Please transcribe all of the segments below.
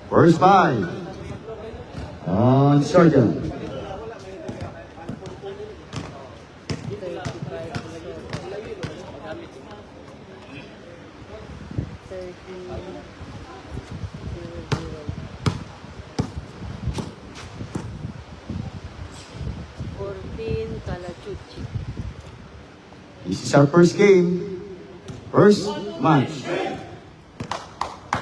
First five. On Sergeant. 14 Kalachuchi. This is our first game. First match.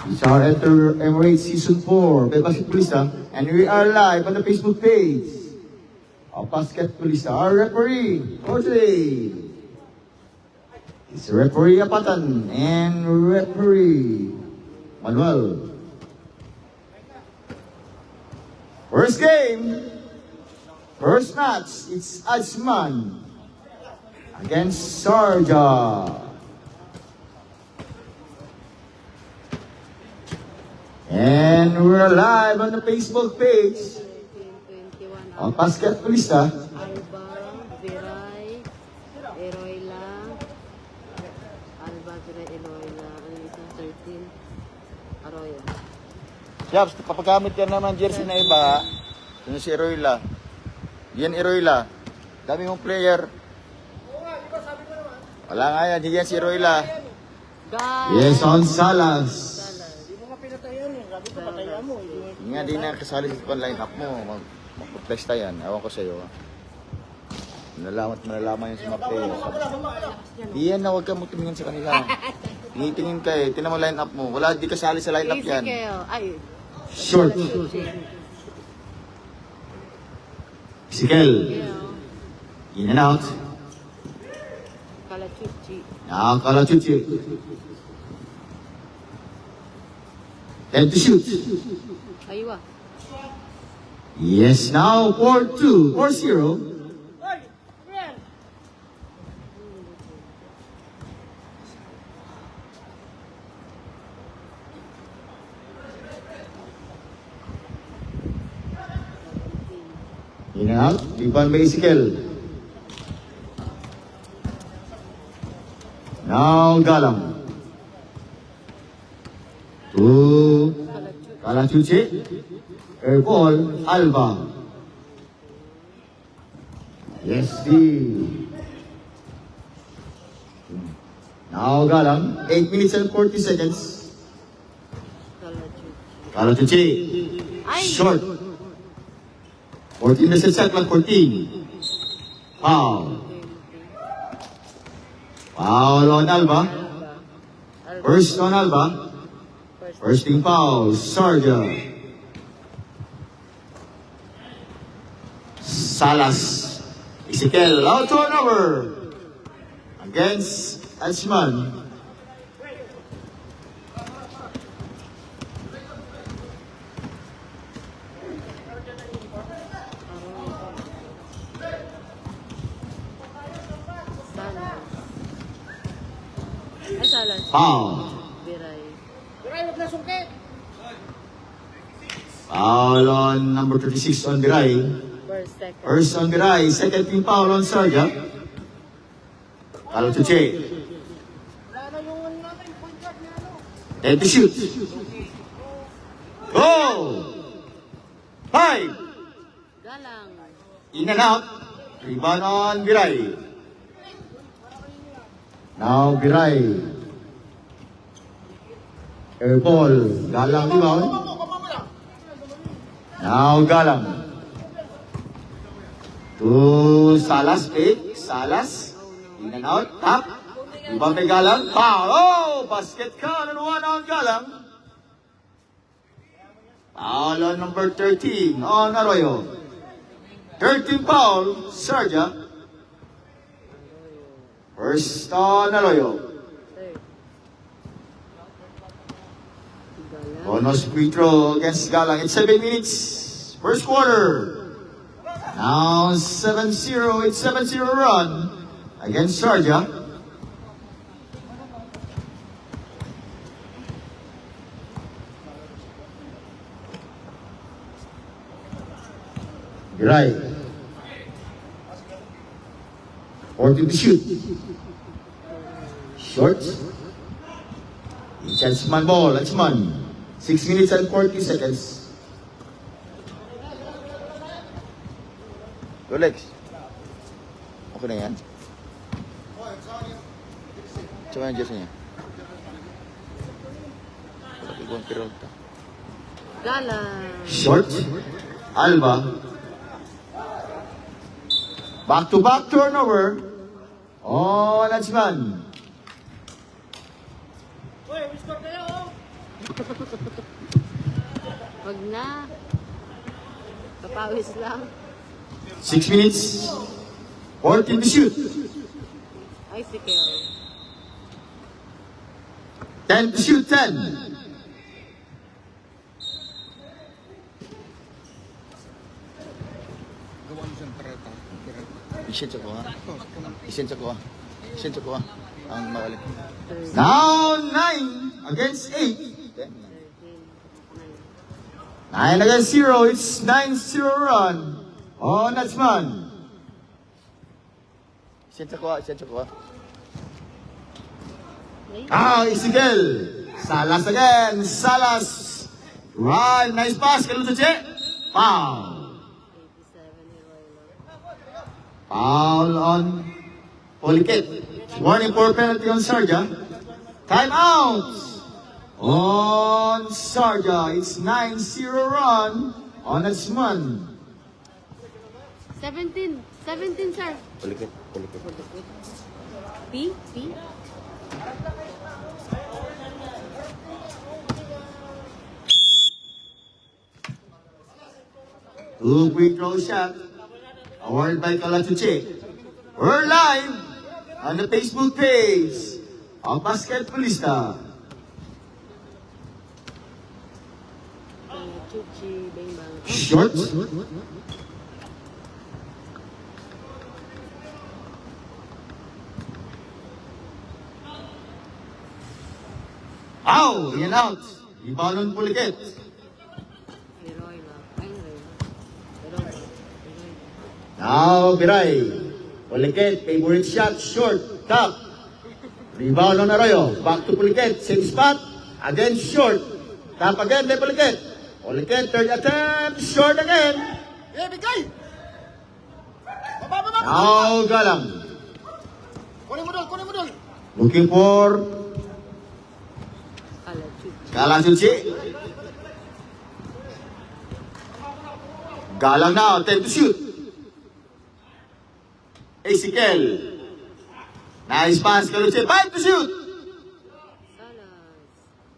This is our Enter Emirates Season 4 by Basketballista, and we are live on the Facebook page of Basketballista. Our referee for today is referee Apatan and referee Manuel. First game, first match, it's Ajman against Sarja. And we're live on the Facebook page 21 of Basketballista. Alba, Viray, Eroyla, Alba, Viray, Eroyla, ang isang 13, Arroyo. Yaps, papagamit yan naman jersey na iba. Yun si Eroyla. Yan Eroyla. Dami mong player. Wala nga yan, yan si Eroyla. Yes, on Salas. Hindi nga, di na kasali sa line-up mo. Magpapesta yan. Ewan ko sa'yo. Malalaman yun sa mga player. Di yan na, huwag ka mo tumingin sa kanila. Tinitingin ka eh. Tinan mo line-up mo. Wala, di kasali sa line-up yan. Ay, Short. Sikel. In and out. Kalachuchi. Now Kalachuchi. Then to shoot. Aywa. Yes, now 4-2, 4-0. In and out, Ivan Basikel. Now Galang. To Kalachuchi. Airball, Alba. Yes, now Galang, 8 minutes and 40 seconds. Kalachuchi. Ay! Short. 14 minutes and second, 14. Foul. Foul on Alba. First on Alba. First team foul, Sarja. Salas. Ezekiel, out turnover against Ajman. Ay, Salas. Foul. Viray. Foul on number 36 on Biray. First, second. First on Biray, second team foul on Sarja. Kalachuchi. And to shoot. Go! 5. Galang. In and out. Rebound on Biray. Now Biray. Airball. Galang rebound. Now Galang. To Salas, pick. Salas. In and out. Tap. Rebound by Galang. Foul. Oh! Basket count and one on Galang. Foul on number 13 on Arroyo. 13 foul, Sarja. First on Arroyo. Third. Galang. Bonus free throw against Galang. It's 7 minutes. First quarter. Now 7-0. It's 7-0 run against Sarja. Right. 14 to shoot. Short. It's Ajman ball. Ajman. 6 minutes and 40 seconds. Rolex. Okay na yan? Tsaka yung jersey niya. Pati ko ang pirota. Galang. Short. Alba. Back-to-back turnover. Oh, Lansman. Wag na. Papawis lang. 6 minutes. 14 to shoot. Icicle. 10 to shoot, 10. Isensya ko ha. Isensya ko ha. Isensya ko ha. Ang mawali. Now 9 against 8. 13. 9 against 0. It's 9-0 run. Oh, Lansman. Isensya ko ha. Isensya ko ha. Isigel. Salas again. Salas. Right. Nice pass. Kalutuche. Foul. 87 ni Roylo. Foul on Polikit. Warning for penalty on Sarja. Time out. On Sarja. It's 9-0 run on Lansman. 17. 17, sir. Pulikit. Pulikit. P? P? Two quick throw shot. Awarded by Kalatuche. We're live on the Facebook page of Basketballista. Chuchi, Bang Bang. Short. Ow! Yan out. Rebound on Pulikit. Ni Roylo. Ay, Roylo. Now, Biray. Pulikit, favorite shot, short, top. Rebound on Arroyo. Back to Pulikit. Same spot. Again, short. Top again, by Pulikit. Pulikit, third attempt. Short again. Now, Galang. Looking for Kala, Chuchi. Kalasuchi. Galang now, 10 to shoot. Ezekiel. Nice pass, Kaluchi. 5 to shoot. Salas.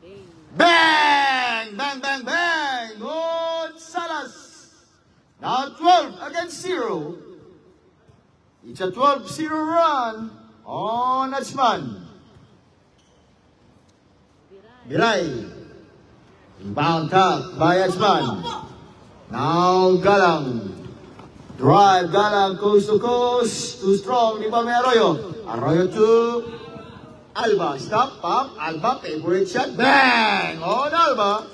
Bang. Bang! Bang, bang, bang! Good Salas. Now 12 against 0. It's a 12-0 run on Lansman. Biray. Inbound top by Lansman. Now Galang. Drive, Galang, coast to coast. Too strong, di ba may Arroyo? Arroyo to Alba. Stop, pop. Alba, favorite shot. Bang! On Alba.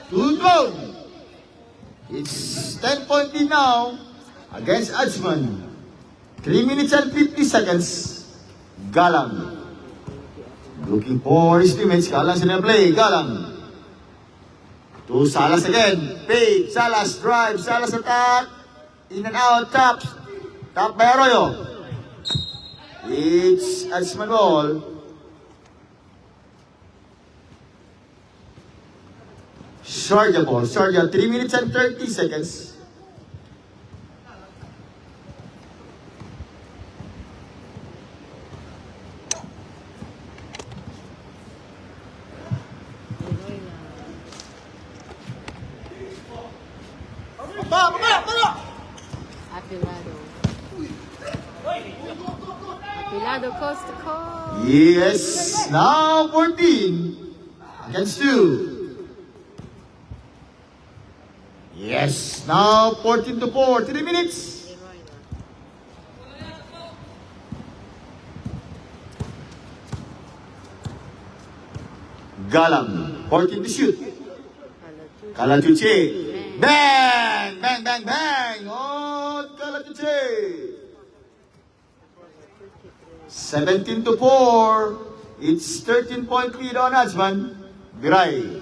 2 goal. It's 10-point lead now against Ajman. 3 minutes and 50 seconds. Galang. Looking for his teammates. Galang sila play. Galang. To Salas again. Fade. Salas drive. Salas attack. In and out. Top. Top by Arroyo. It's Ajman ball. Sarja ball. Sarja. 3 minutes and 30 seconds. Apilado. Apilado coast to coast. Yes, now 14 against 2. Yes, now 14 to 4, 3 minutes. Ni Roylo. Galang, 14 to shoot. Kala, Chuchi. Kalatuche. Bang! Bang, bang, bang! On Kalatuche. 17 to 4. It's 13-point lead on Ajman. Biray.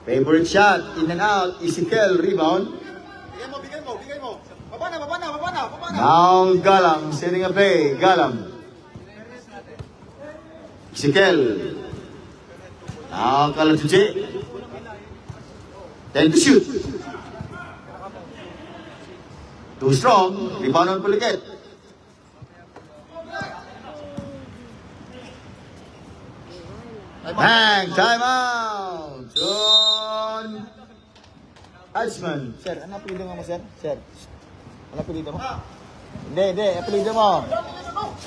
Favorite shot, in and out, Ezekiel, rebound. Bigay mo. Baba na. Now Galang, setting a play, Galang. Ezekiel. Now Kalatuche. 10 to shoot. Too strong, rebound on Puliket. Bang! Time out! John Ashman. Sir, ano apelido mo, sir? Sir, ano apelido mo? Hindi, apelido mo.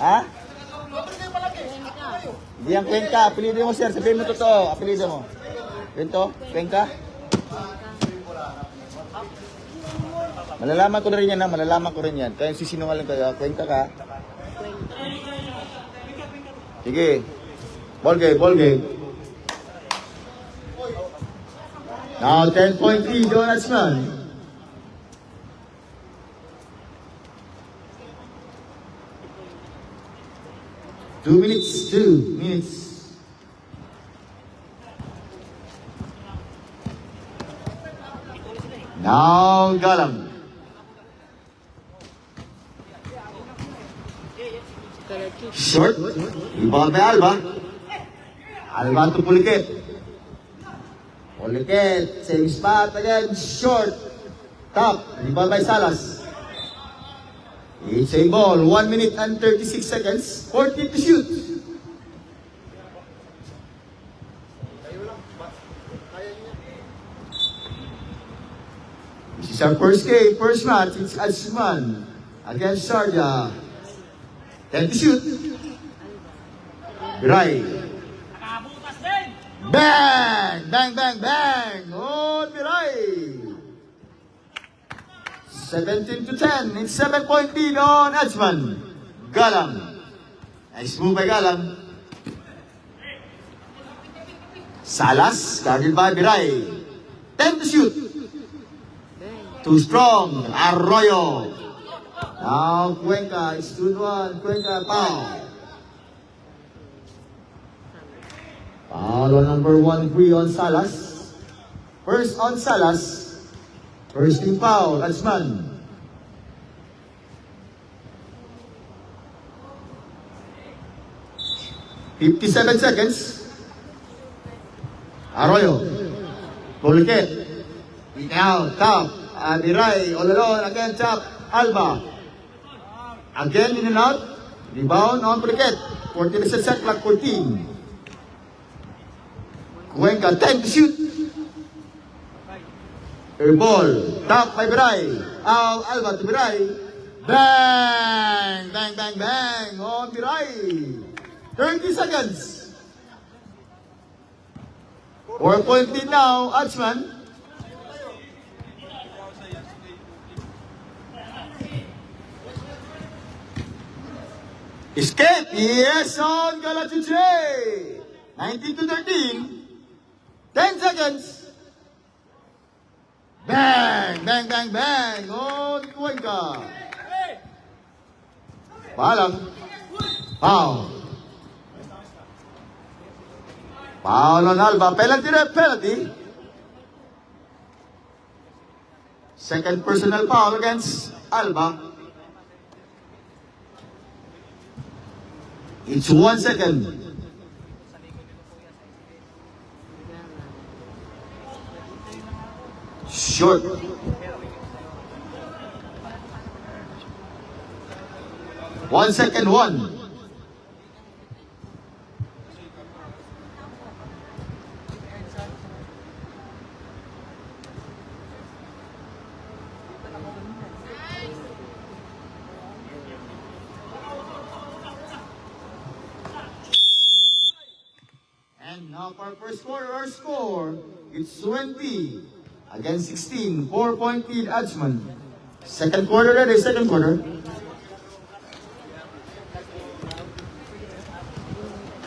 Ha? Hindi ang Cuenca, apelido mo, sir. Sabihin mo totoo, apelido mo. Kwento? Cuenca? Malalaman ko na rin yan, ha? Malalaman ko rin yan. Kaya sisinungaling kayo, Cuenca ka. Sige. Ball game. Now 10-point lead on Ashman. Two minutes. Now Galang. Kalachi. Short. Rebound by Alba. Alba to Puliket. Puliket. Same spot again. Short. Top. Rebound by Salas. It's a ball. 1 minute and 36 seconds. 40 to shoot. This is our first game, first match. It's Ashman against Sharjah. 10 to shoot. Biray. Bang! Oh, Biray. 17 to 10. It's 7-point lead on Ashman. Galang. Nice move by Galang. Salas, guarded by Biray. 10 to shoot. Too strong. Arroyo. Now Cuenca. It's 2-1. Cuenca foul. Foul on number 1-3 on Salas. First on Salas. First team foul. Ashman. $57 seconds. Arroyo. Puliket. Now, top. Biray. All alone. Again, top. Alba. Again, in and out. Rebound on Puliket. 40% set clock, 14. Cuenca, 10 to shoot. Air ball. Top by Biray. Alba to Biray. Bang! On Biray. 30 seconds. 4-point lead now, Ashman. Escape! Yes, on Galatiche! 19 to 13. 10 seconds. Bang! On Cuenca. Balang. Foul. Foul on Alba. Penalty. Second personal foul against Alba. It's 1 second. Short. One second, one. And now for our first quarter, our score, it's 20 against 16. 4-point lead, Ashman. Second quarter ready, second quarter.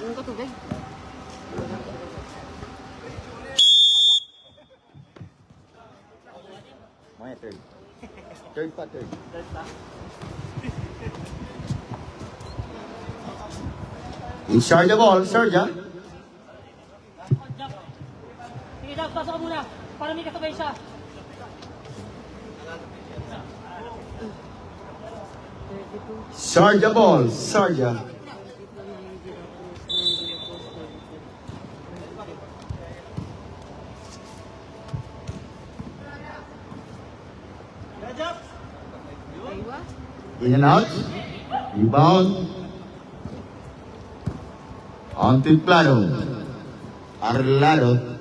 Yung katubig. Maya, third. Third pa. In charge the ball, Sharjah. Sige, Jack, pasok ka muna. Para may kasabay siya. 32. Sarja ball. Sarja. In and out. Rebound. On to Plano. Arlado.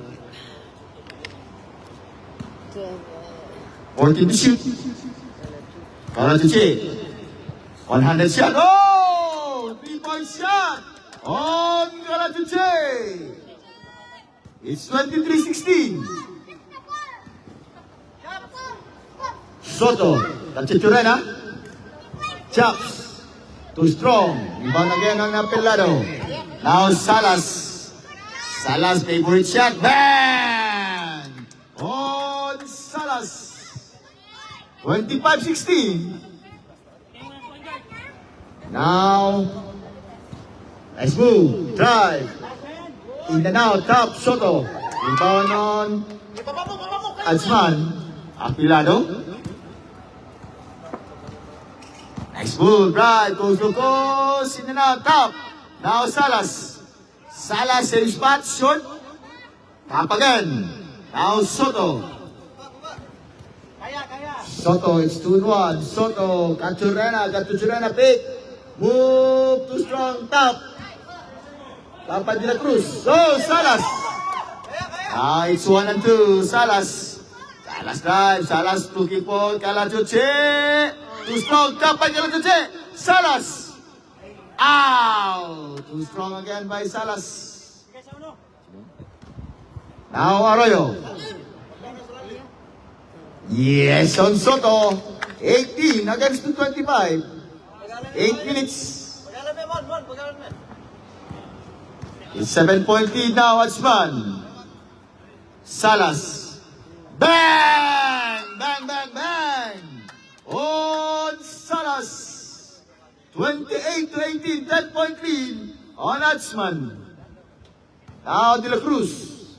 14 to shoot. Karachuchi. 100 shot. Oh! 3-point shot. On Karachuchi. It's 23-16. Soto. Kachichurena. Chops. Too strong. Rebound again on Pelado. Now Salas. Salas favorite shot. Bang! On Salas. 25-16. Now, nice move. Drive. In and out. Top. Soto. Rebound on Azman. Apilado. Nice move. Drive. Goes to goes. In and out. Top. Now Salas. Salas same spot. Short. Top again. Now Soto. Soto, it's 2-1. Soto, Caturena pick. Move too strong, top. Lapad de la Cruz. Oh, Salas. It's 1 and 2. Salas. Salas drive. Salas looking for Kalachuche. Too strong, top by Kalachuche. Salas. Ow! Too strong again by Salas. Now Arroyo. Yes, on Soto. 18 against 225. 8 minutes. It's 7-point lead now, Watchman. Salas. Bang! Bang, bang, bang! On Salas. 28-18, 10-point lead on Watchman. Now De La Cruz.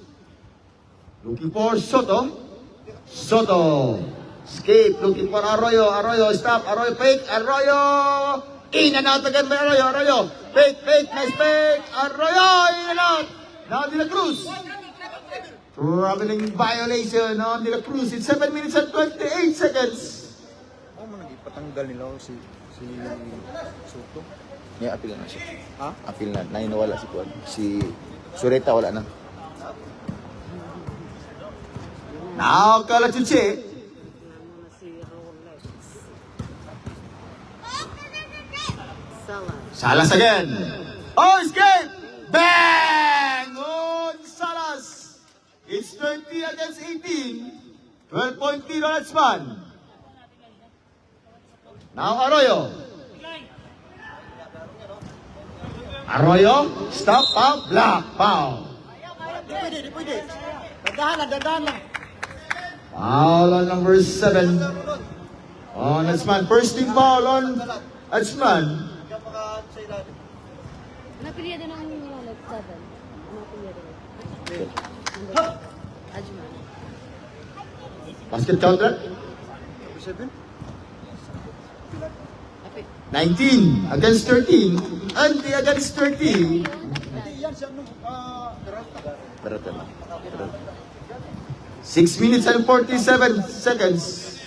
Looking for Soto. Soto. Escape. Looking for Arroyo. Arroyo. Stop. Arroyo. Fake. Arroyo. In and out again by Arroyo. Arroyo. Fake. Fake. Nice fake. Arroyo. In and out. Now De La Cruz. Traveling violation on De La Cruz. It's 7 minutes and 28 seconds. Ano mo nagipatanggal nila si Soto? Niya, apil na siya. Ha? Apil na. Nawala si Juan. Si Sureta wala na. Now Kalachuche. Salas again. Oh, escape! Bang! On Salas. It's 20 against 18. 12-point lead on Atsman. Now Arroyo. Arroyo. Stop, foul, block, foul. Di pwede. Dadahan lang. Foul on number 7. On Atsman. First team foul on Atsman. Napilya din ang like 7. Napilya din. Ajman. Basket counter. 7? 19 against 13. Andy against 13. Perata na. 6 minutes and 47 seconds.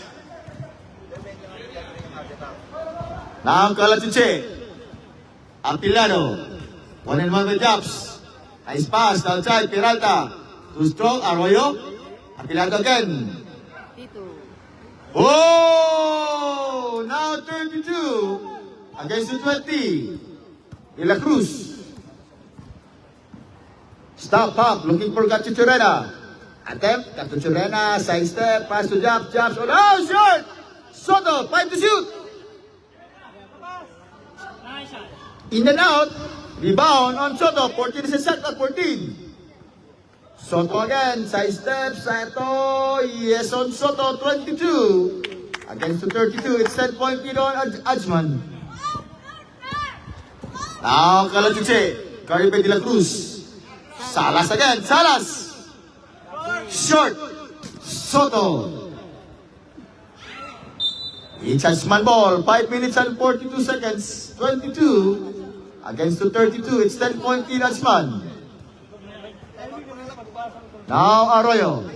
Now Kalachuche. Apilano. 1-1 with Japs. Nice pass outside. Peralta. Too strong. Arroyo. Apilano again. Tito. Oh! Now 32 against the 20. De La Cruz. Stop up. Looking for Cachichurena. Attempt. Cachichurena. Side step. Pass to Japs. Japs. Oh, short! Soto. 5 to shoot. In and out. Rebound on Soto. 14 is a shot at 14. Soto again. Side step. Sato. Yes on Soto. 22. Against the 32. It's 10-point lead on Ajman. Now Kalachuche. Carried by De La Cruz. Salas again. Salas. Short. Soto. It's Achman ball. 5 minutes and 42 seconds. 22 against to 32. It's 10-point lead Achman. Now Arroyo.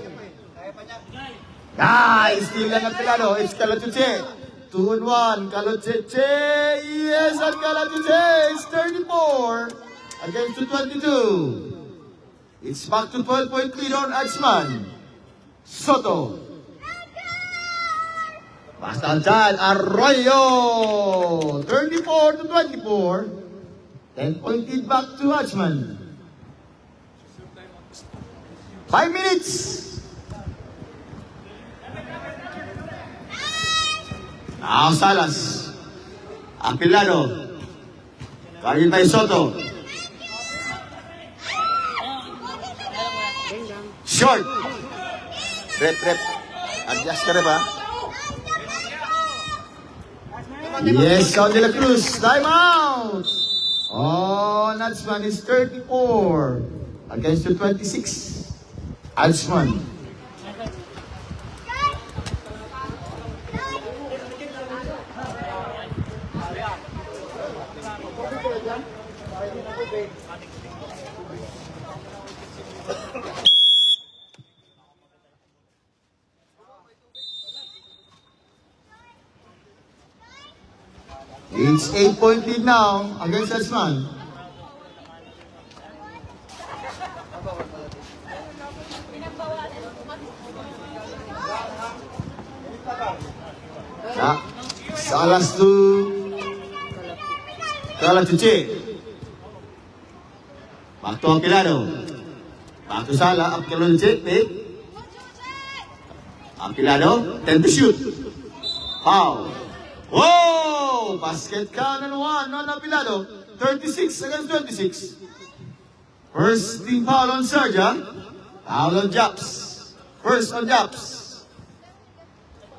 Nice! Steal lang ang Pilano. It's Calatuche. 2-1. Calatuche. Yes, and Calatuche. It's 34 against to 22. It's back to 12-point lead on Achman. Soto. Basta dyan, Arroyo. 34 to 24. 10-point lead back to Achman. 5 minutes. Now Salas. Apilano. Carried by Soto. Short. Rep. Adjust ka rin ba? Yes, Count de la Cruz. Time out. Oh, Achman is 34 against the 26. Achman. It's 8-point lead now against Achman. Yeah. Salas to Calatuche. Back to Ampilano. Back to Sala. Up to Calatuche. Ampilano. 10 to shoot. Foul. Whoa! Basket count and 1 on Ampilano. 36 against 26. First team foul on Sarja. Foul on Japs. First on Japs.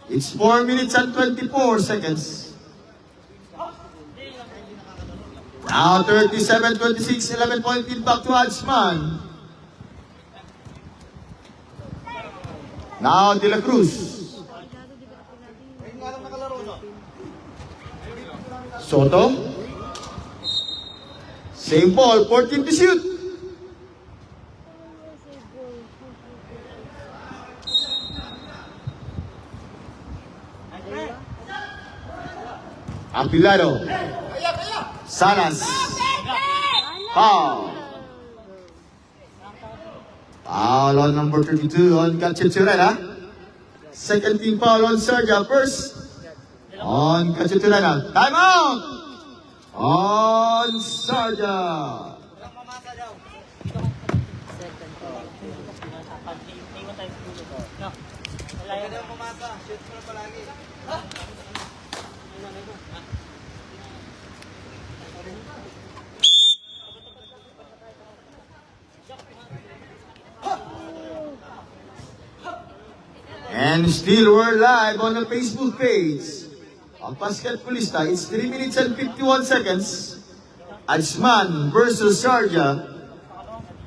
It's 4 minutes and 24 seconds. Now 37-26, 11-point lead back to Achman. Now De La Cruz. Soto. Same ball, 14 to shoot. Ampilano. Salas. Foul. Foul on number 32 on Cacheturena. Second team foul on Sergia. First on Cacheturena. Time out on Sergia. And still we're live on the Facebook page of Basketballista. It's 3 minutes and 51 seconds. Achman versus Sharjah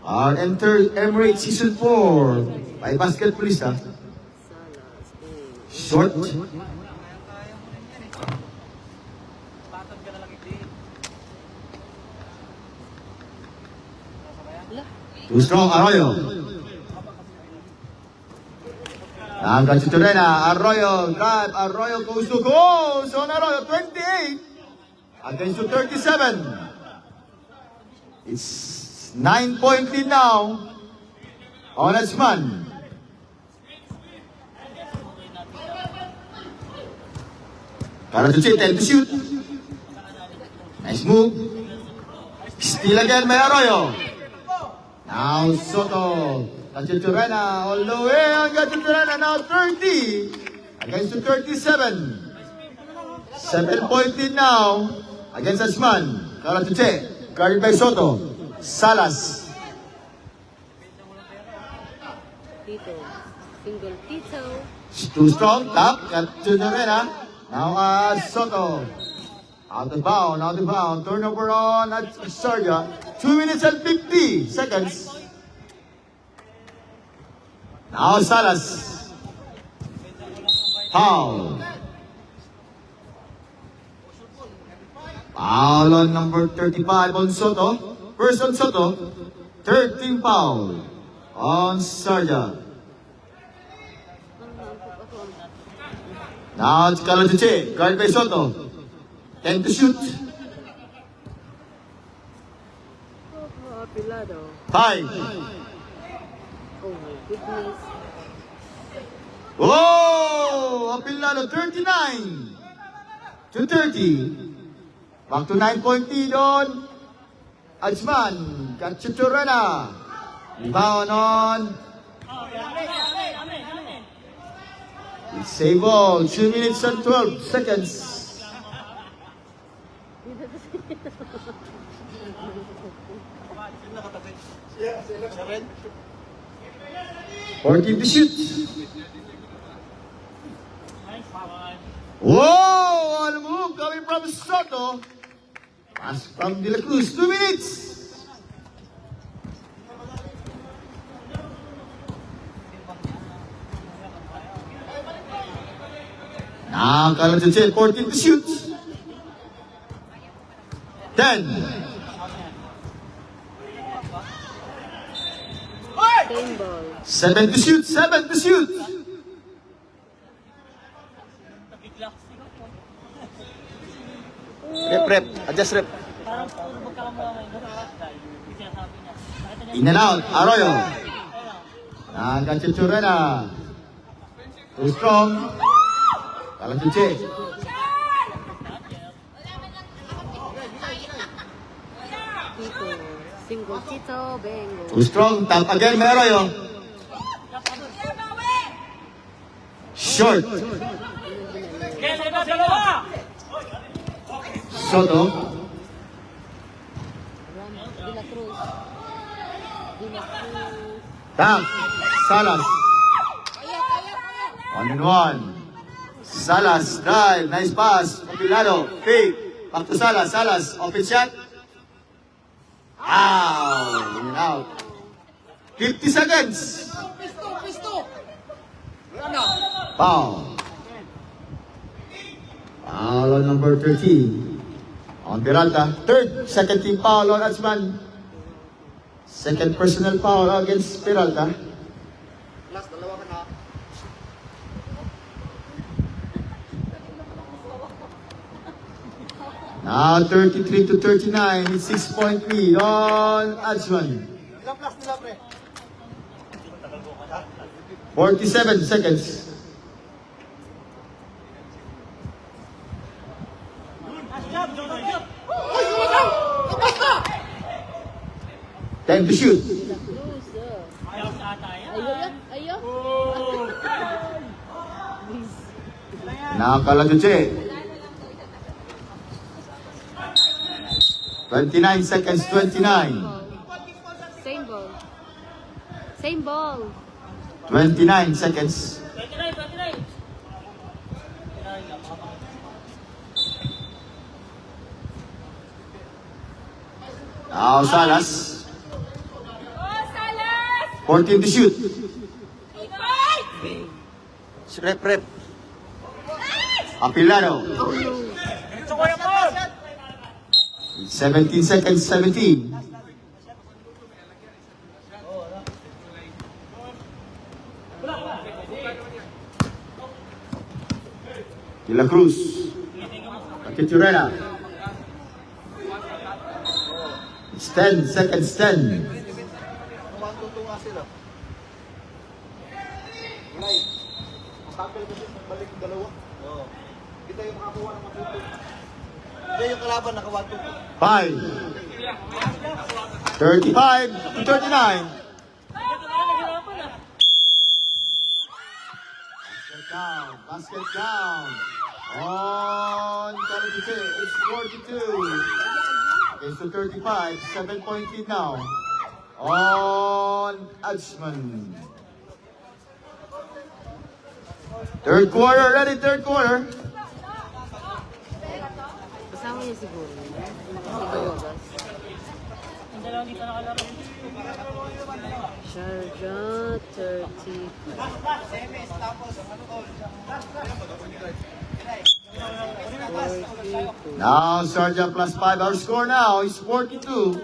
are enter Emirates Season 4 by Basketballista. Short. Too strong, Arroyo. Ang Cacheturena, Arroyo, grab, Arroyo goes to goals on Arroyo, 28 against to 37. It's 9-point lead now on Achman. Calatuche, 10 to shoot. Nice move. Steal again by Arroyo. Now Soto. Cacheturena all the way on Cacheturena, now 30 against to 37. 7-point lead now against Achman. Calatuche, guarded by Soto. Salas. Tito. Single Tito. Too strong, tap, Cacheturena. Now Soto. Out of bound, turnover on at Sarja. 2 minutes and 50 seconds. Now Salas. Foul. Foul on number 35 on Soto. First on Soto. 13 foul on Sarja. Now it's Kalatuche. Guard by Soto. 10 to shoot. Apilado. 5. Oh my goodness. Oh! Apilado 39 to 30. Back to 9-point lead on Ajman Kachuturana. Rebound on. It's a ball. 2 minutes and 12 seconds. 14 to shoot. Whoa! On the move coming from Soto. Pass from De La Cruz. 2 minutes. Now Kalatuche. 14 to shoot. 10. Same ball. 7 to shoot. 7 to shoot. Rep. Adjust rep. In and out. Arroyo. Nakachuchurena. Too strong. Kalatuche. Tito. Single Tito. Bengo. Too strong. Tap again. May Arroyo. Short. Soto. De La Cruz. De La Cruz. Tap. Salas. 1-1. Salas. Drive. Nice pass. Apilado. Fake. Back to Salas. Salas. Open shot. Out. In and out. 50 seconds. Foul. Foul on number 13. On Peralta. Second team foul on Ajman. Second personal foul against Peralta. Now 33 to 39. It's 6-point lead on Ajman. 47 seconds. Time to shoot. De La Cruz. Ayo. Now Kalatuche. 29 seconds, 29. Same ball. Same ball. 29 seconds. Now Salas. 14 to shoot. Rep. Apilado. Oh no. 17 seconds, 17. De La Cruz. Paquiturena. It's 10 seconds, 10. Yung kalaban naka-1-2. 5. 35 to 39. Basket down. On Kalatuche, it's 42. Against the 35, 7-point lead now. On Ajman. Third quarter, ready, third quarter. Kasama niya siguro. Kasi lumabas. Sharjah 30. 42. Now, Sharjah plus 5. Our score now is 42.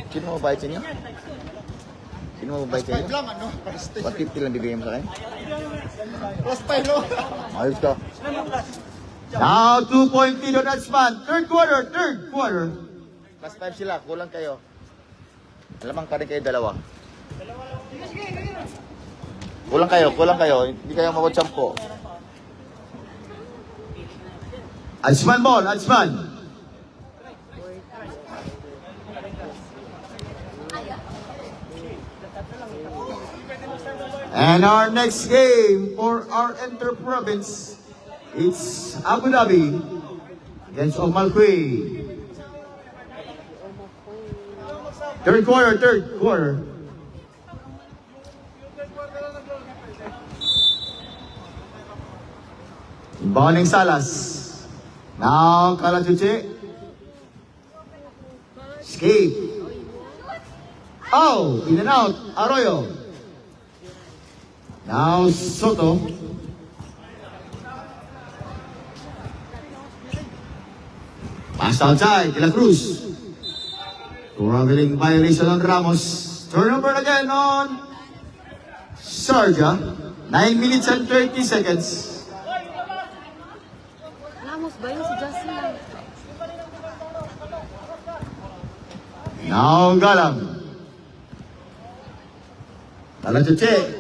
Sino mabait sa inyo? Sino mabait sa inyo? 150 lang bibigyan mo sa akin? Plus 5 no? Ayos ka. Now, 2-point lead on Adsman. Third quarter. Plus 5 sila, kulang kayo. Alamang pa rin kayo dalawa. Kulang kayo. Hindi kayo mabot 10. Adsman ball, Adsman. And our next game for our inter-province, it's Abu Dhabi against Omalquay. Third quarter. Boning Salas. Now Kalachuche. Escape. Oh, in and out. Arroyo. Now Soto. Pass outside. De La Cruz. Traveling violation on Ramos. Turnover again on Sharjah. 9 minutes and 30 seconds. Ramos ba yun si Justin lang? Now Galang. Talachuche.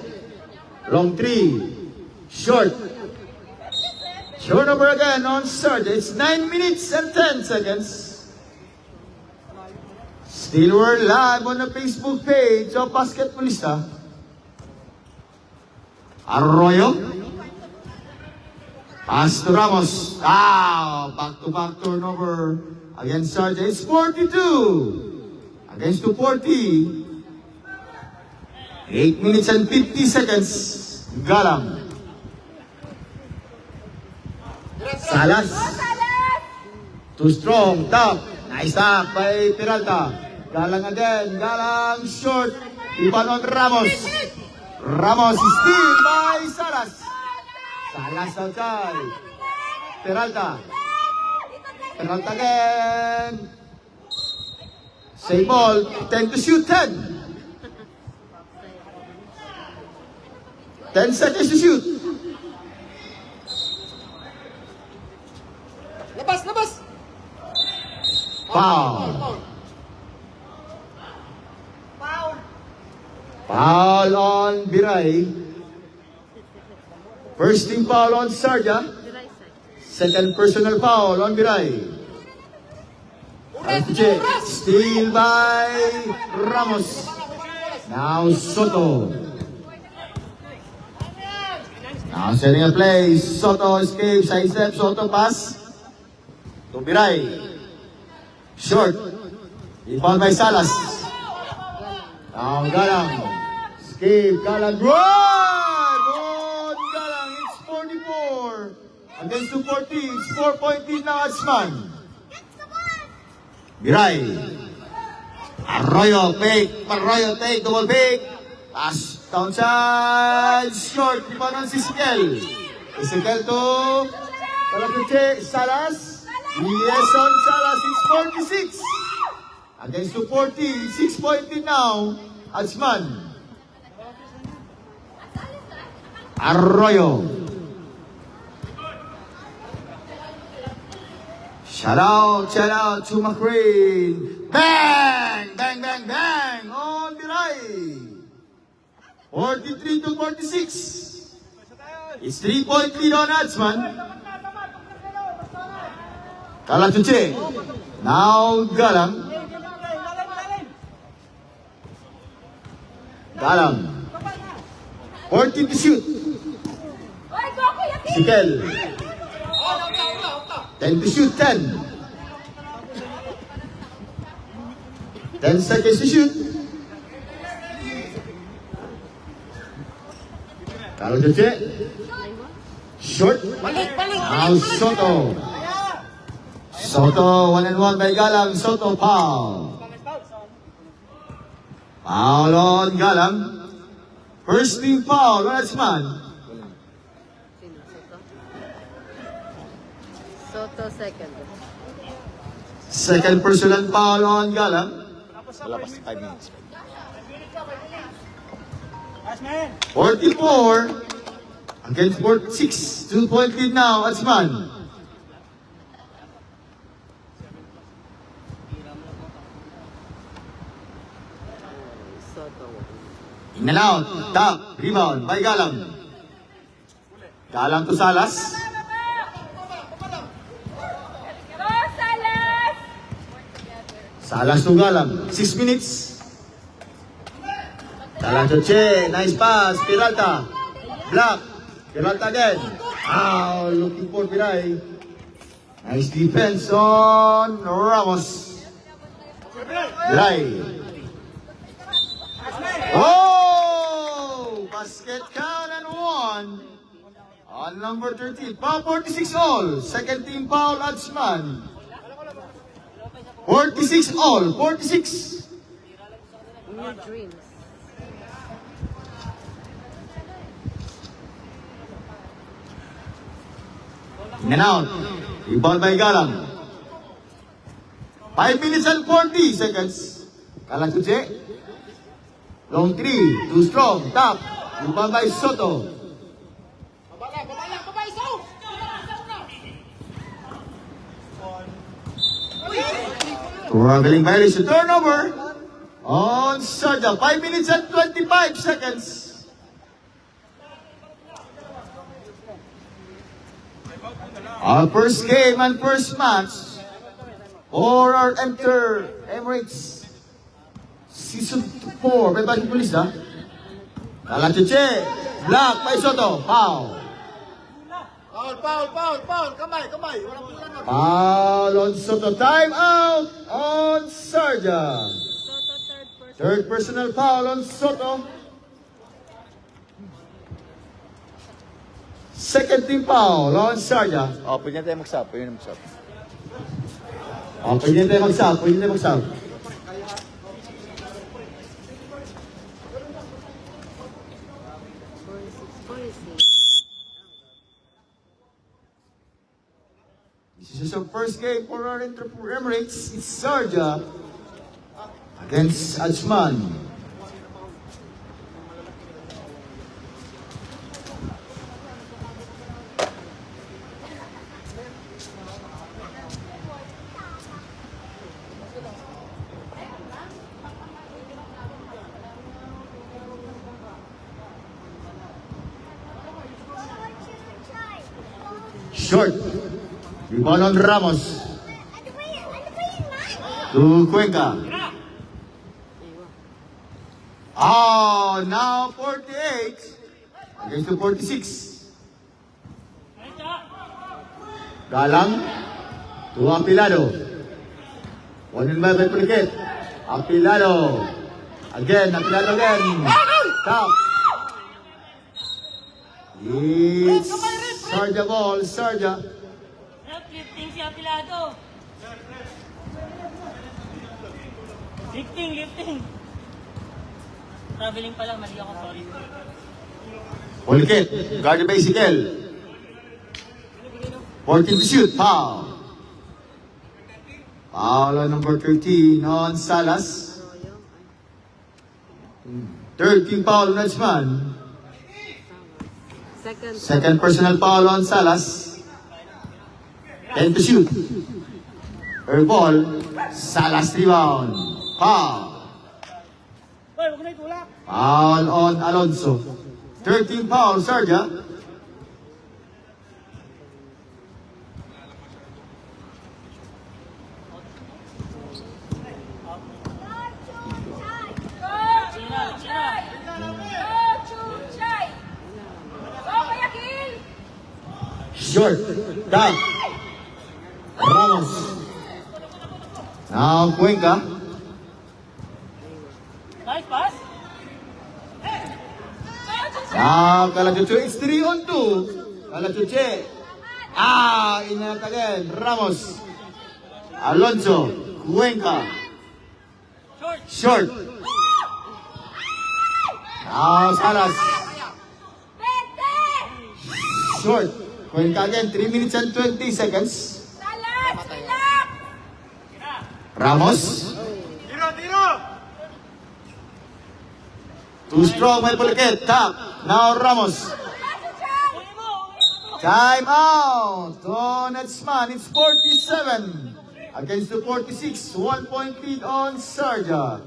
Long three. Short. Turnover again on Sharjah. It's 9 minutes and 10 seconds. Still we're live on the Facebook page of Basketballista. Arroyo. Pass to Ramos. Back-to-back turnover against Sharjah. It's 42 against 240. 8 minutes and 50 seconds. Galang. Salas. Too strong. Top. Nice top by Peralta. Galang again. Galang short. Iban on Ramos. Ramos steal by Salas. Salas outside. Peralta. Peralta again. Same ball. 10 to shoot. 10. 10 seconds to shoot. Labas! Foul. Foul on Biray. First team foul on Sharjah. Right side. Second personal foul on Biray. Artiche. Steal by Ramos. Now Soto. Now setting a play. Soto escapes. Side step. Soto pass. To Biray. Short. Rebound by Salas. Now Galang. Escape. Galang. Run! On Galang. It's 44. Against 240. It's 4-point lead now Adsman. Biray. Arroyo. Fake. Arroyo take. Double fake. Pass. Downside. Short. Rebound on Ezequiel. Ezequiel to Kalachuche. Salas. Yes on Salas. It's 46. Against 240. 6-point lead now. Adsman. Arroyo. Shout out to McRae. Bang! On Biray. 43 to 46. It's 3-point lead on Adsman. Kalachuche. Now Galang. Galang. 14 to shoot. Sikel. 10 to shoot, 10. 10 seconds to shoot. Kalachuche. Short. Now Soto. 1-1 by Galang. Soto foul. Foul on Galang. First team foul on Adsman. Sino? Soto? Soto second. Second personal foul on Galang. Wala pa sa 5 minutes. 44 against 46. 2-point lead now, Adsman. Soto. In and out. Top. Rebound by Galang. Galang to Salas. Salas to Galang. 6 minutes. Galang to Che. Nice pass. Peralta. Block. Peralta again. Looking for Piray. Nice defense on Ramos. Piray. Oh! Basket count and one. On number 13. Foul 46 all. Second team foul, Adsman. 46 all. 46. New dreams. In and out. Rebound by Galang. 5 minutes and 40 seconds. Galang to Che. Long three. Too strong. Top. Rebound by Soto. Struggling violation. Turnover on Sarja. 5 minutes and 25 seconds. Our first game and first match for our Enter Emirates Season 4. May basketballista. Kalachuche. Block by Soto. Foul. Foul. Kamay. Walang pulang na. Foul on Soto. Time out on Sarja. Soto third person. Third personal foul on Soto. Second team foul on Sarja. Pwede na tayo mag-sub. Pwede na mag-sub. Pwede tayo mag-sub. Pwede tayo mag-sub. This is our first game for our Emirates. It's Sarja against Adsman. Short. Rebound on Ramos. To Cuenca. Now 48 against the 46. Galang to Apilado. 1 and 5 by Puliket. Apilado. Apilado again. Top. It's Sarja ball, Sarja. Lifting si Apilado. Lifting. Traveling pa lang, mali ako, sorry. Puliket. Guarded by Sikel. 14 to shoot. Foul. Foul on number 13 on Salas. Third team foul on Adsman. Second personal foul on Salas. 10 to shoot. Third ball. Salas rebound. Foul. Hoy, huwag na itulak. Foul on Alonso. 13 foul, Sarja. Short. Down. Ramos. Now Cuenca. Nice pass. Now Calachuche. It's 3 on 2. Calachuche. Inanat again. Ramos. Alonso. Cuenca. Short. Short. Salas. Short. Cuenca again, 3 minutes and 20 seconds. Ramos. Tiro, tiro! Too strong, may pulikit. Tap. Now Ramos. Time out. On Edsman, it's 47 against the 46. 1 point lead on Sarja.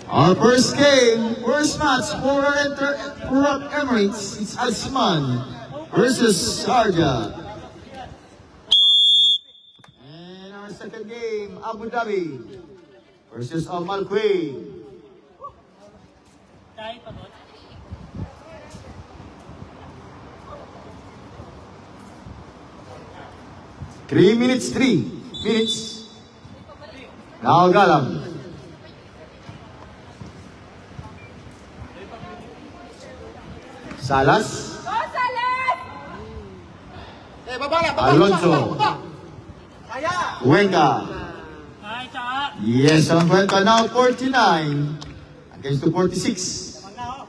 Our first game, first match for Emirates, it's Edsman versus Sarja. And our second game, Abu Dhabi versus Al Malquay. Dahil pagod. Three minutes. Now Galang. Salas. Babala, Alonso. Kaya! Cuenca. Ay, tsaka. Yes, on Cuenca now 49 against the 46. Pag na ako.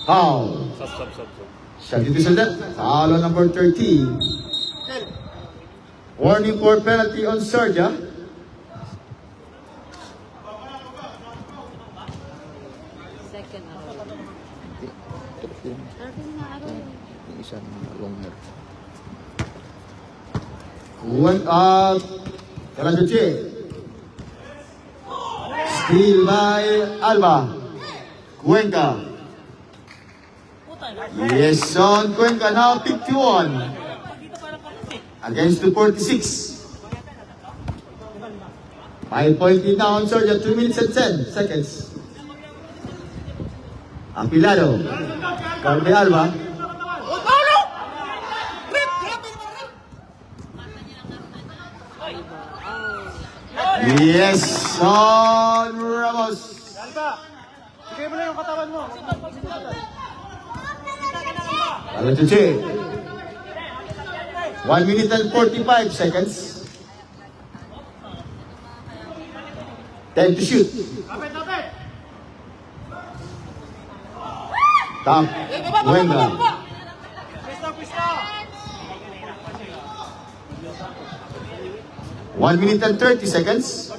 Foul. Shot it to that. Foul on number 13. Warning for penalty on Sarja. Second araw. Tapos din. Second na araw. Yung isang long hair. Karajuche. Steal by Alba. Cuenca. Puta. Yes, on Cuenca now 51 Pag dito parang kalas eh. against the 46. 5 point lead now on Sarja, 2 minutes and 10 seconds. Apilado. Carpe Alba. Yes, on Ramos. Alba! Bigay mo na yung katawan mo. Karajuche. 1 minute and 45 seconds. 10 to shoot. Tapit, tapit! Tap. Cuenca. Pista, pista! 1 minute and 30 seconds.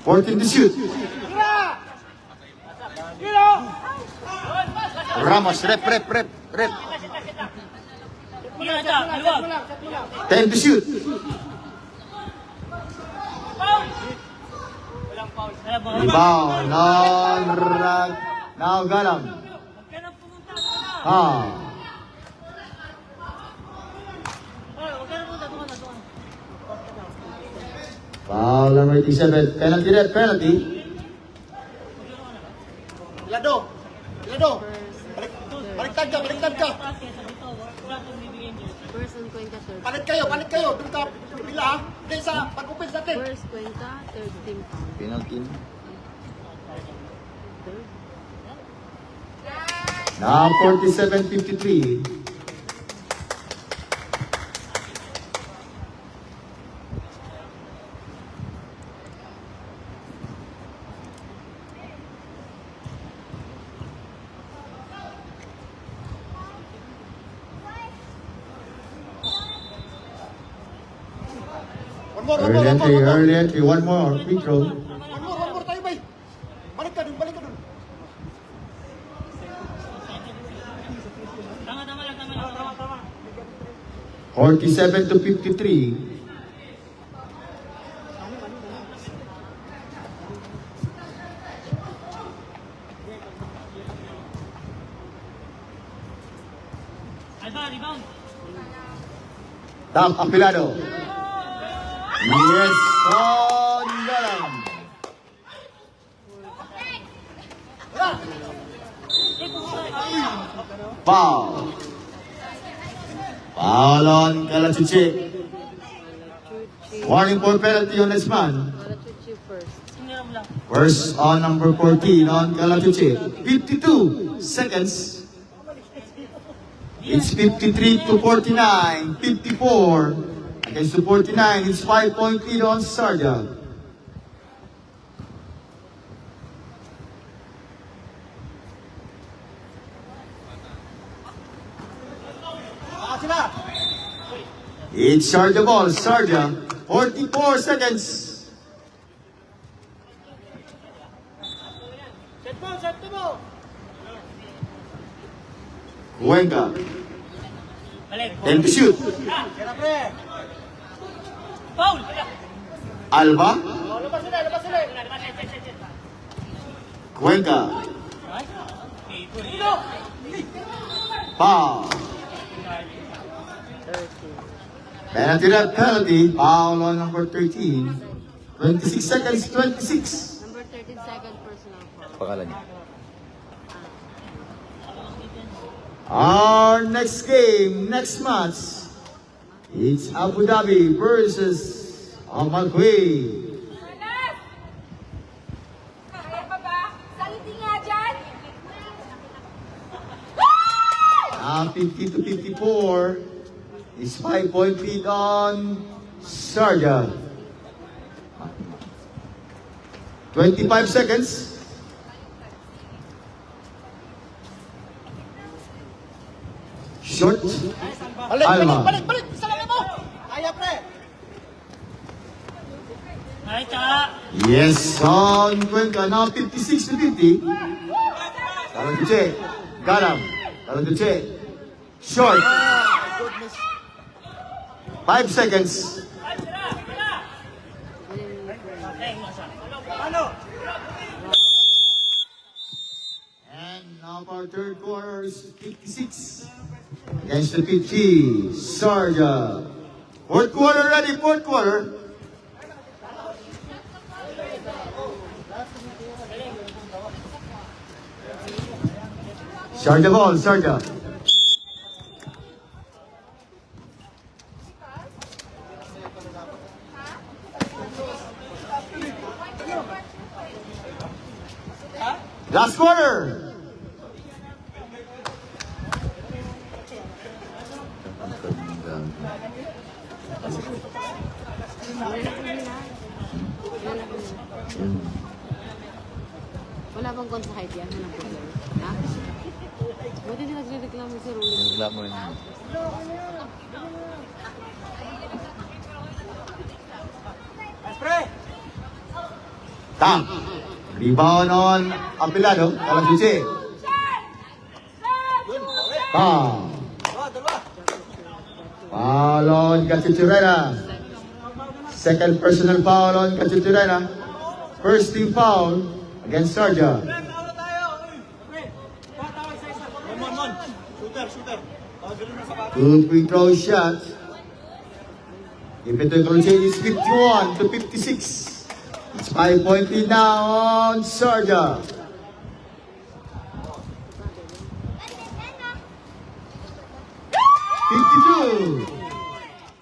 14 to shoot. Ramos, rep. Hindi na siya. Maluwag. 10 to shoot. Kaya ba? Rebound. Now Galang. Huwag ka na pumunta. Huwag ka na pumunta. Doon ka na. Foul number 87. Penalty red, penalty. Ilado! Ilado! Baliktad ka, baliktad ka! Taas kaya sa dito. Wala itong bibigyan niyo. First on Cuenca, third. Palit kayo! Doon ka, pila ha! Hindi sa pag-upin natin! First Cuenca, third team foul. Penalty. Third. Now 47-53. Early entry, one more free throw. One more tayo bay! Balik ka dun! Tama lang. 47-53. Alba, rebound. Tap, Apilado. Yes, on Galang. Foul. Foul on Karajuche. Warning for penalty on this man. Karachuchi first. Singiram lang. First on number 14 on Calatuche. 52 seconds. It's 53 to 49. 54 against the 49. It's 5-point lead on Sarja. Sila. It's Sarja ball. Sarja. 44 seconds. Set mo. Cuenca. Balik. 10 to shoot. Kaya pre. Foul! Alba. Oh, labas sila. Cuenca. Foul. 13. Penalty. Foul on number 13. 26 seconds. 26. Number 13, second personal foul. Pangalan niya. Our next game, next match, it's Abu Dhabi versus Al Kuwait. Kaya pa ba? Saliti nga dyan! 50 to 54 is 5-point lead on Sharjah. 25 seconds. Short. Alma. Balik. Isa lang mo. Kaya pre. Ay, tsaka. Yes, on Cuenca. Now 56 to 50. Calatuche. Got him. Calatuche. Short. 5 seconds. And now our third quarter is 56 against the 50. Sarja. Fourth quarter ready, fourth quarter. Sarja ball, Sarja. Last quarter. Wala bang consahid yan? Walang problem. Ha? Buti din nagre-reklamo si Rolly. Reklamo rin niya. Pre. Tang. Rebound on Apilado. Calatuche. Tang. Dalawa. Foul on Cachuchurena. Second personal foul on Cachuchurena. First team foul against Sarja. Tawag tayo. Pre. Tawag isa. Mon. Shooter. Ganun na sa bata. Good free throw shot. If it will change, it's 51 to 56. It's 5-point lead now on Sarja.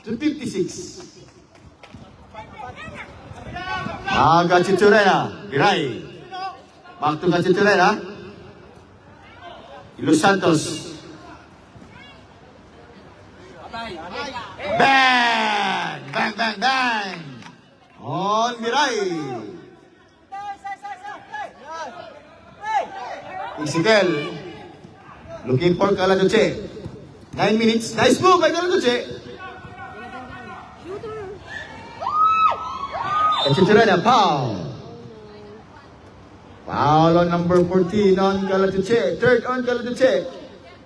To 56. Cachuchurena. Biray. Back to Cachuchurena. Los Santos. Bang! Bang! On Mirai. Ezekiel. Looking for Calatuche. 9 minutes. Nice move by Calatuche. Cachuchurena, foul. Foul on number 14 on Calatuche. Third on Calatuche.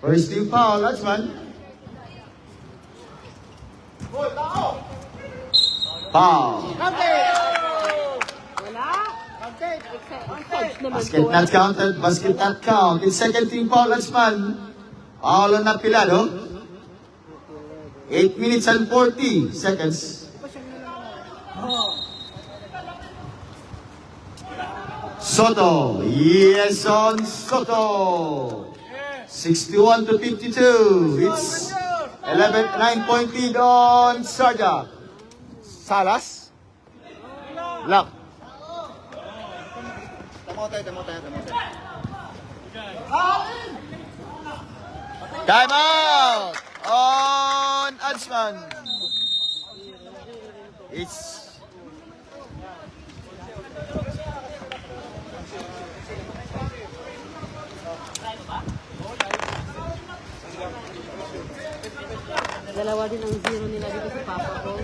First team foul, Latsman. Foul. Wala? Basket not counted. Basket not count. It's second team foul, Latsman. Foul on Apilado. 8 minutes and 40 seconds. Soto. Yes, on Soto. 61 to 52. It's 9-point lead on Sarja. Salas. Lock. Time out! On Adsman. It's 2 din ang 0 nila dito sa Papa ko.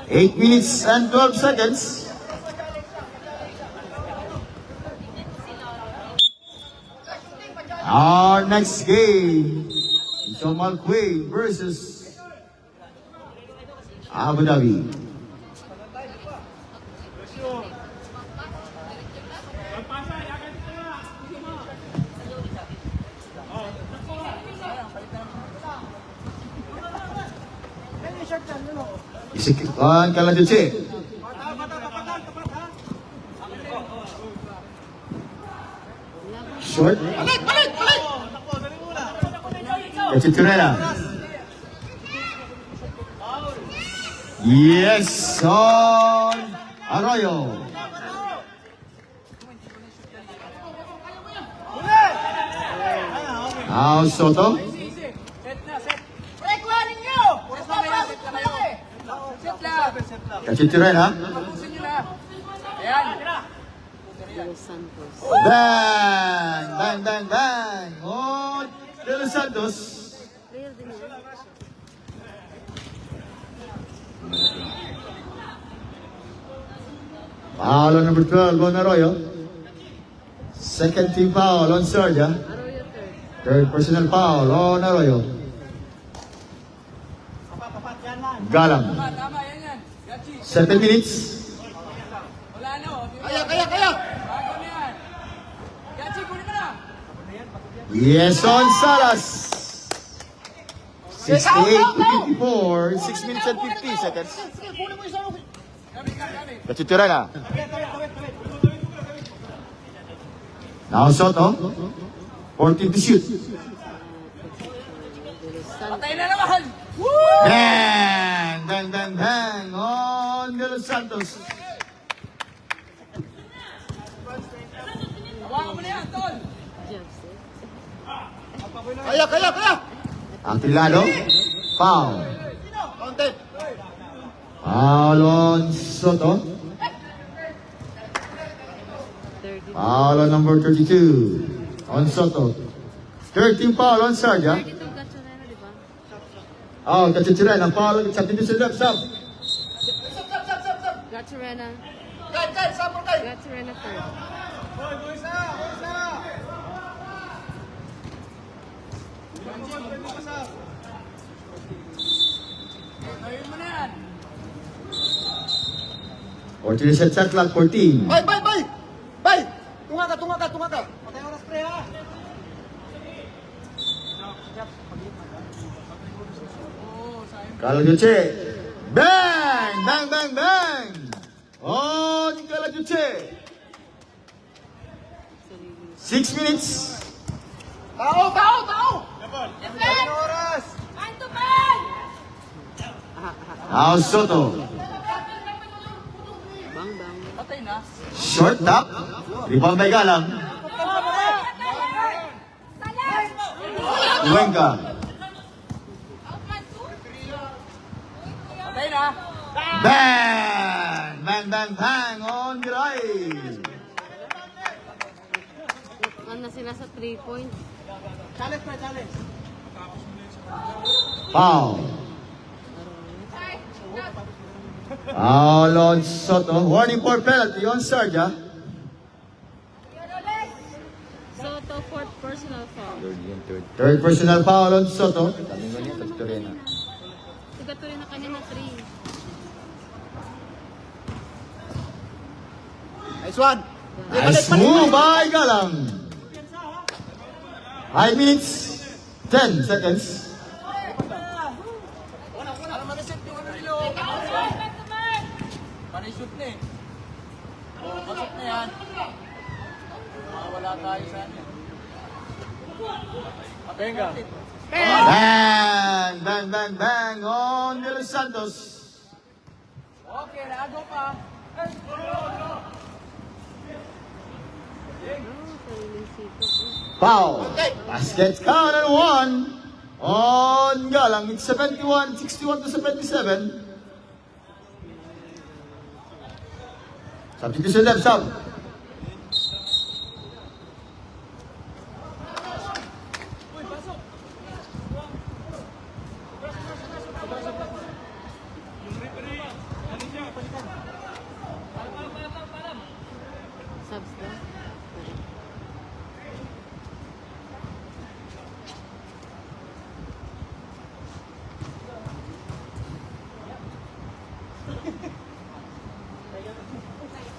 Eight minutes and 12 seconds. Our next game is Jamal Quaid versus Abu Dhabi. Isikwan Kalajuche. Short. Kachiturena. Yes, on Arroyo. Now Soto. Kachiturena. De Los Santos. Bang! Bang, bang, bang! On De Los Santos. Player din yan. Foul on number 12 on Arroyo. Second team foul on Sarja. Arroyo third. Third personal foul on Arroyo. Galang. 7 minutes. Yes, on Salas. 68 to 54. 6 minutes and 50 seconds. Kachiturena. Now Soto. 14 to shoot. De Los Santos. Bang! Bang, bang, bang! On De Los Santos. Jeff, Antilado. Foul. Foul on Soto. 30. Foul on number 32. On Soto. 13 foul on Sarja. 32 Gatchorena, di ba? Oh, Kachichiren. Ang foul sa dito sa left sub. Gatchorena. Gatchorena third. Or to the set clock 14. Bay! Tunga ka. Kalajuche. Bang! Bang, bang, bang! On Kalajuche. 6 minutes. Man to man! Now Soto. Bang, bang. Short tap. Rebound by Galang. Uwenka. Bang! Bang, bang, bang! On the right. Ano sila sa 3 points? Foul. Foul on Soto. Warning for penalty on Sarja. Soto, fourth personal foul. Third personal foul on Soto. Kaming ganyan, Kachiturena. Sigatuloy na kanina 3. Nice one! Nice move by Galang. 5 minutes, 10 seconds. Panishoot na eh. Pasok na yan. Wala tayo sa ano. Venga. Bang! Bang, bang, bang on De Los Santos. Okay, lago pa. Sariling sikap. Foul. Basket count and one. On Galang, it's 61 to 77. Substitution left sub. Subs ba?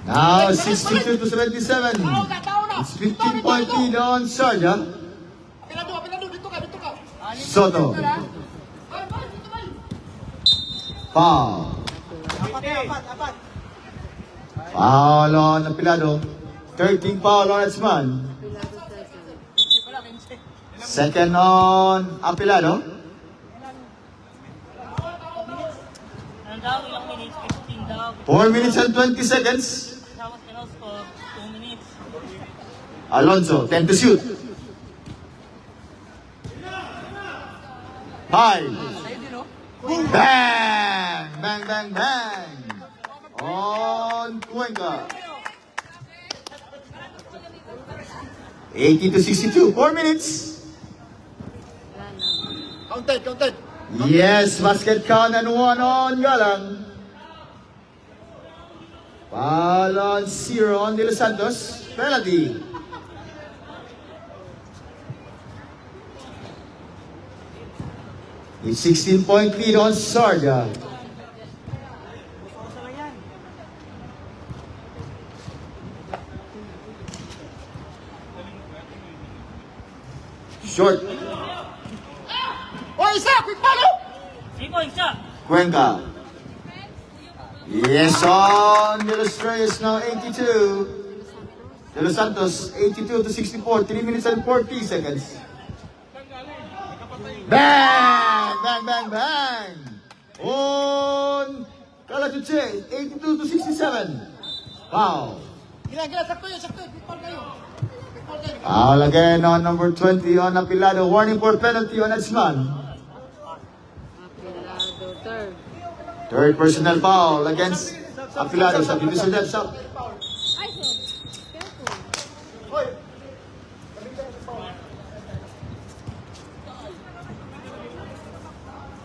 Now 62 to 77. It's 15-point lead on Sarja. Pinado, dito ka. Soto. Foul. Apat. Foul on Apilado. 13 foul on Edsman. Pilado second. Second on Apilado. Ano daw? Ilang minutes? 15 daw. 4 minutes and 20 seconds. Tapos score, 2 minutes. Alonso, 10 to shoot. 5. Bang! Bang, bang, bang! On Cuenca. 80 to 62. 4 minutes. Wala na. Counted. Yes, basket count and one on Galang. Foul on 0 on De Los Santos. Penalty. It's 16-point lead on Sarja. Short. Oh, isa! Quick follow! Isa. Cuenca. Yes, on De Los Reyes now 82. De Los Santos 82 to 64. 3 minutes and 40 seconds. Bang! Bang, bang, bang! On Calatuche 82 to 67. Foul. Gila, sakto yun. Quick foul kayo. Foul again on number 20 on Apilado. Warning for penalty on Edsman. Pilado third. Third personal foul against Apilado. Substitution left sub. Ay, so. Careful.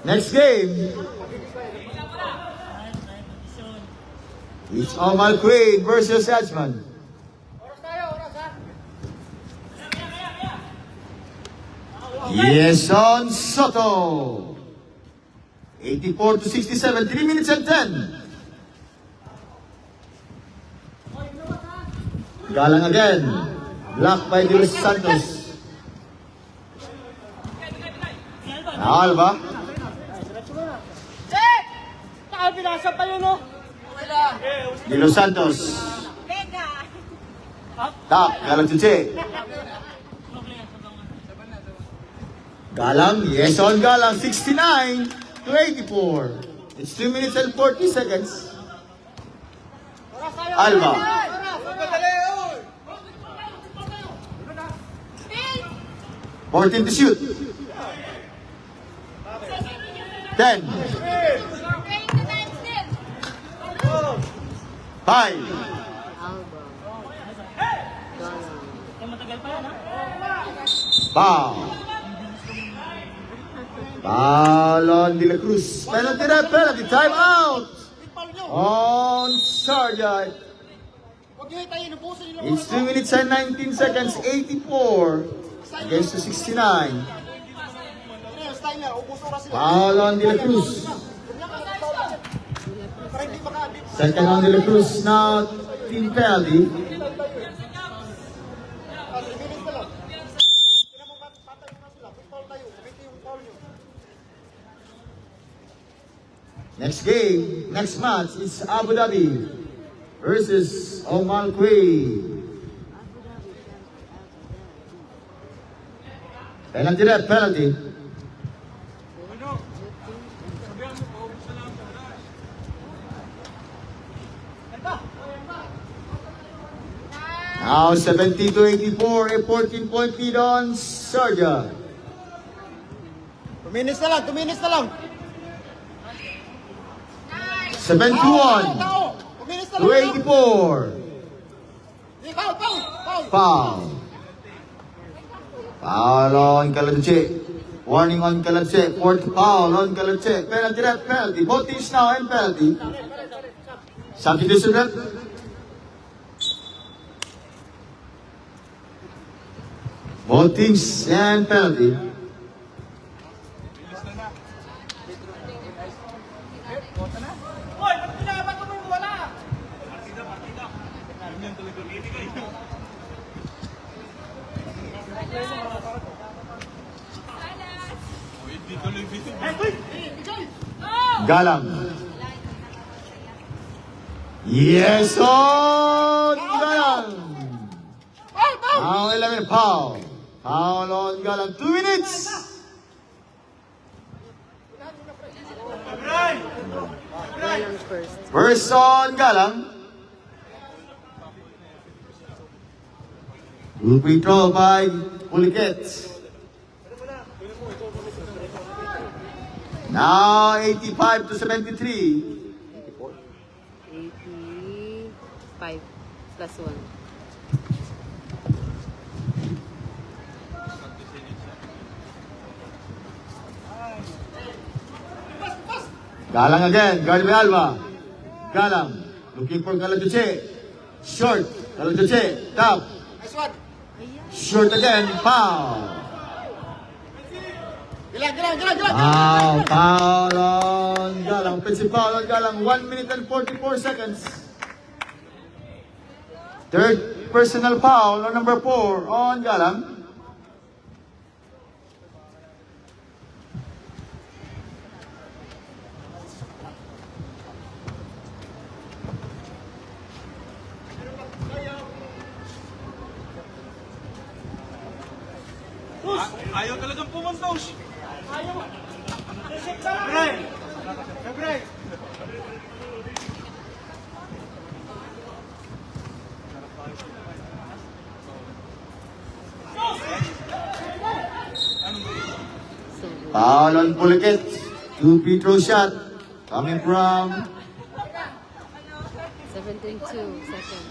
Next game. It's Omar Quaid versus Edsman. Yes, on Soto. 84 to 67, 3 minutes and 10. Galang again. Blocked by De Los Santos. Alba. Pinasa pa yun, no? De Los Santos. Tap. Galang Chuche. Galang. Yes, on Galang. 69 to 84. It's 2 minutes and 40 seconds. Alba. 14 to shoot. 10. 5. Alba. Galang. Matagal pa yan, ha? Foul. Foul on De La Cruz. Penalty na penalty. Time out. On Sarja. Huwag nyo tayo, nabuso nyo lang. It's 2 minutes and 19 seconds. 84 against the 69. Ano yung style niya? Ubus oras sila. Foul on De La Cruz. Para hindi maka-addict. Second on De La Cruz. Now, team penalty. Limited na lang. Kaya mo patayin na sila. Quick foul tayo. Sabiti yung foul nyo. Next game, next match is Abu Dhabi versus Omar Quaid. Penalty rep, penalty. Now 70-84, a 14-point lead on Sarja. 2 minutes na lang, 2 minutes na lang. 7-1 Tao! 2 minutes na to lang. 84. Foul, foul, foul. Foul. Foul on Kaladche. Warning on Kaladche. Fourth foul on Kaladche. Penalty rep, penalty. Both teams now and penalty. Substitution rep. Both teams and penalty. Hoy, ba't pinabat mo yung wala? Partida. Ganyan talaga bibigay. Hindi tuloy bibigay. Galang. Yes, on Galang. Now 11 foul. Foul on Galang. 2 minutes. Galang first. First on Galang. Will be thrown by Puliket. Now 85-73. 85 plus 1. Galang again, guard by Alba. Galang, looking for Kaladche. Short, Kaladche, top. Nice one. Short again, foul. Gilang. Foul on Galang. Offensive foul on Galang. 1 minute and 44 seconds. Third personal foul on number 4 on Galang. Ayaw talagang pumuntos. Ayaw. Break. Foul on Puliket. 2 free throw shot. Coming from 7-2, second.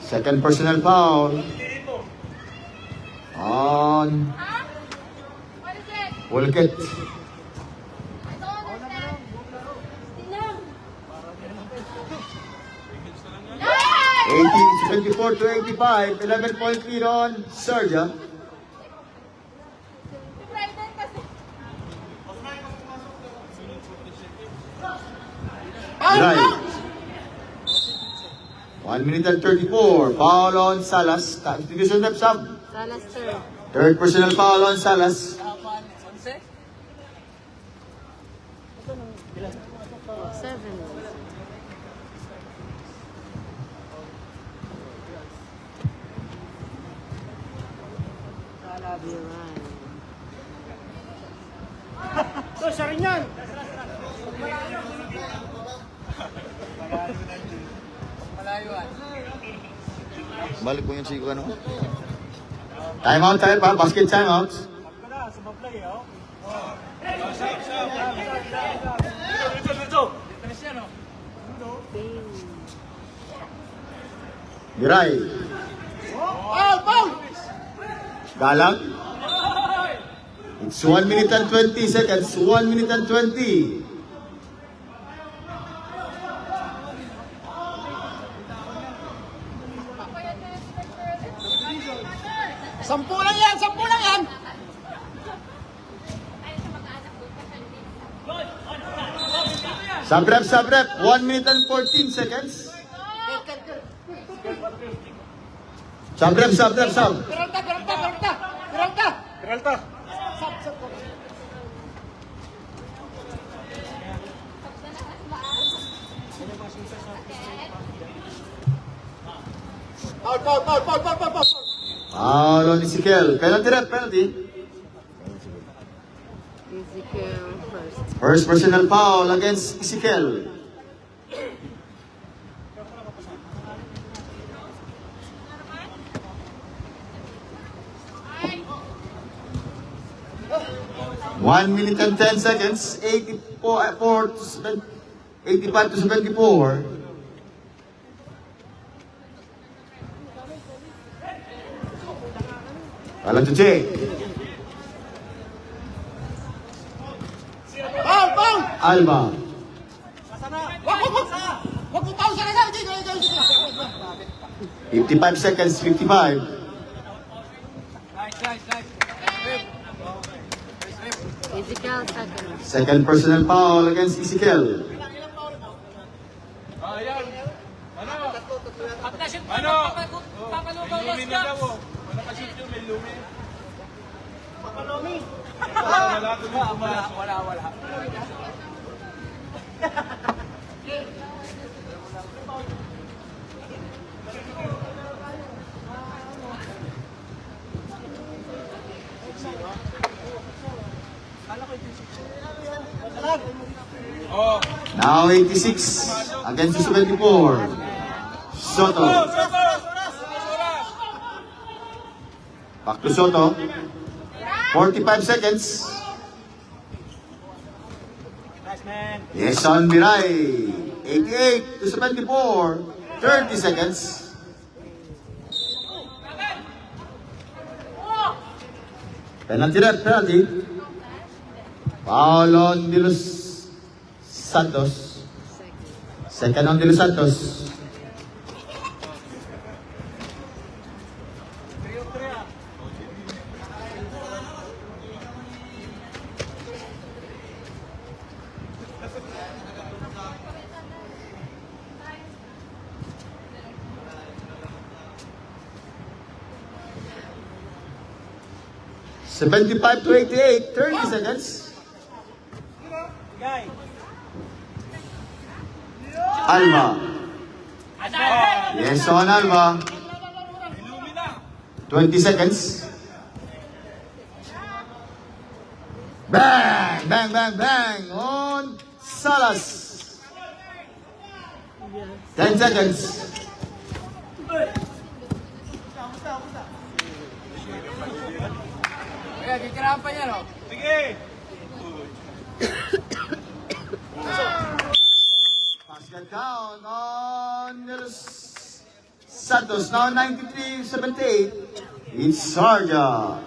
second personal foul. On Puliket. 74-85, 11-point lead on Sarja. Right. 1 minute and 34. Foul on Salas. Substitution rep sub. Salas third. Third personal foul on Salas. 7. Biran. So, siya rin yan. Balik mo yun si ano? Time out tayo pa. Basket time out. Giray. Foul. Galang. It's 1 minute and 20 seconds. 1 minute and 20. Sampu lang yan. Subrep. 1 minute and 14 seconds. Subrep. Peralta. Foul. Foul on Ezekiel. Penalty rep, penalty. Ezekiel first. First personal foul against Ezekiel. One minute and 10 seconds, 84 to 85 to 74. Alam to check. Foul! Foul! Alba. Wag mo foul sa kanya! Hindi! 55 seconds, 55. Ezekiel second. Second personal foul against Ezekiel. Ano? May lumi na daw. Wala ka shoot yun, may lumi. Wala tuloy pumasok. Wala. Oh. Now 86 against 74. Soto. Back to Soto. 45 seconds. Yes, on Mirai. 88 to 74. 30 seconds. Penalty red, penalty. Foul on De Los Santos. Second on De Los Santos. $75 to 88, 30 seconds. Alba. Yes, on Alba. 20 seconds. Bang! Bang, bang, bang! On Salas. 10 seconds. Sige. Basket count on De Los Santos. Now 93-78. It's Sarja.